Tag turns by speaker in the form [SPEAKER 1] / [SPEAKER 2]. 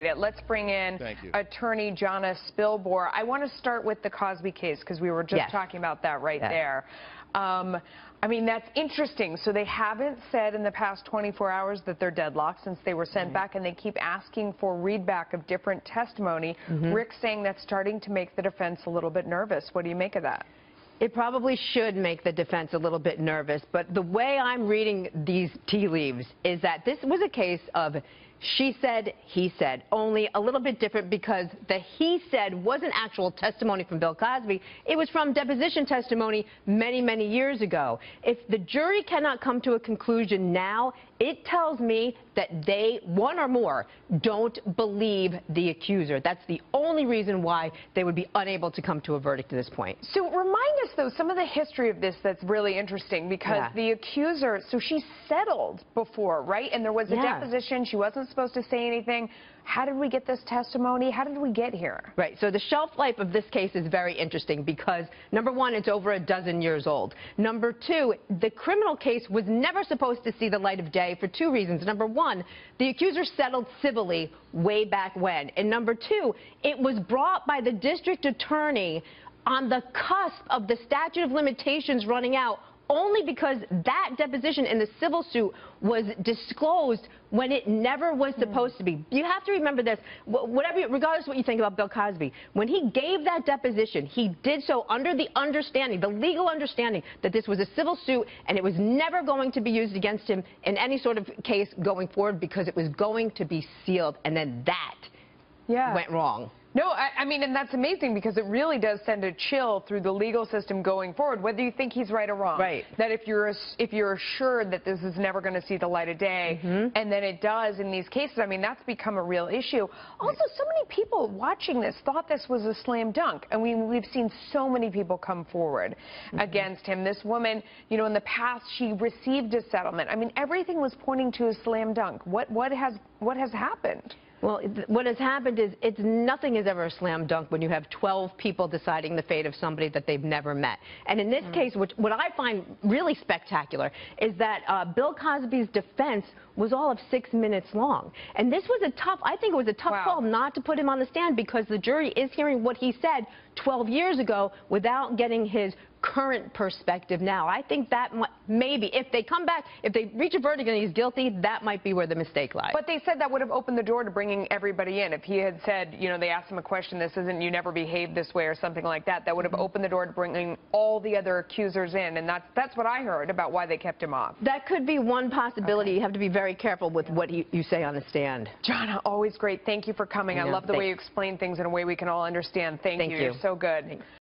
[SPEAKER 1] Let's bring in attorney Jonna Spilbor. I want to start with the Cosby case because we were just talking about that there. I mean, that's interesting. So they haven't said in the past 24 hours that they're deadlocked since they were sent back, and they keep asking for readback of different testimony. Rick's saying that's starting to make the defense a little bit nervous. What do you make of that?
[SPEAKER 2] It probably should make the defense a little bit nervous, but the way I'm reading these tea leaves is that this was a case of she said, he said, only a little bit different because the he said wasn't actual testimony from Bill Cosby. It was from deposition testimony many, many years ago. If the jury cannot come to a conclusion now, it tells me that they, one or more, don't believe the accuser. That's the only reason why they would be unable to come to a verdict at this point.
[SPEAKER 1] So remind us, though, some of the history of this that's really interesting, because the accuser, so she settled before, right? And there was a deposition. She wasn't supposed to say anything. How did we get this testimony? How did we get here?
[SPEAKER 2] Right. So the shelf life of this case is very interesting because, number one, it's over a dozen years old. Number two, the criminal case was never supposed to see the light of day for two reasons. Number one, the accuser settled civilly way back when. And number two, it was brought by the district attorney on the cusp of the statute of limitations running out, only because that deposition in the civil suit was disclosed when it never was supposed to be. You have to remember this, regardless of what you think about Bill Cosby, when he gave that deposition, he did so under the understanding, the legal understanding, that this was a civil suit and it was never going to be used against him in any sort of case going forward because it was going to be sealed, and then that went wrong.
[SPEAKER 1] No, I mean, and that's amazing because it really does send a chill through the legal system going forward, whether you think he's right or wrong.
[SPEAKER 2] Right.
[SPEAKER 1] That if you're assured that this is never going to see the light of day, and then it does in these cases, I mean, that's become a real issue. Also, so many people watching this thought this was a slam dunk. I mean, we've seen so many people come forward against him. This woman, you know, in the past, she received a settlement. I mean, everything was pointing to a slam dunk. What has happened?
[SPEAKER 2] Well, what has happened is nothing is ever a slam dunk when you have 12 people deciding the fate of somebody that they've never met. And in this case, what I find really spectacular is that Bill Cosby's defense was all of 6 minutes long. And this was I think it was a tough call not to put him on the stand because the jury is hearing what he said 12 years ago without getting his current perspective now. I think that maybe, if they come back, if they reach a verdict and he's guilty, that might be where the mistake lies.
[SPEAKER 1] But they said that would have opened the door to bringing everybody in. If he had said, you know, they asked him a question, this isn't, you never behaved this way or something like that, that would have opened the door to bringing all the other accusers in. And that's what I heard about why they kept him off.
[SPEAKER 2] That could be one possibility. You have to be very careful with what you say on the stand.
[SPEAKER 1] Jonna, always great. Thank you for coming. I love the way you explain things in a way we can all understand. Thank you. You're so good. Thanks.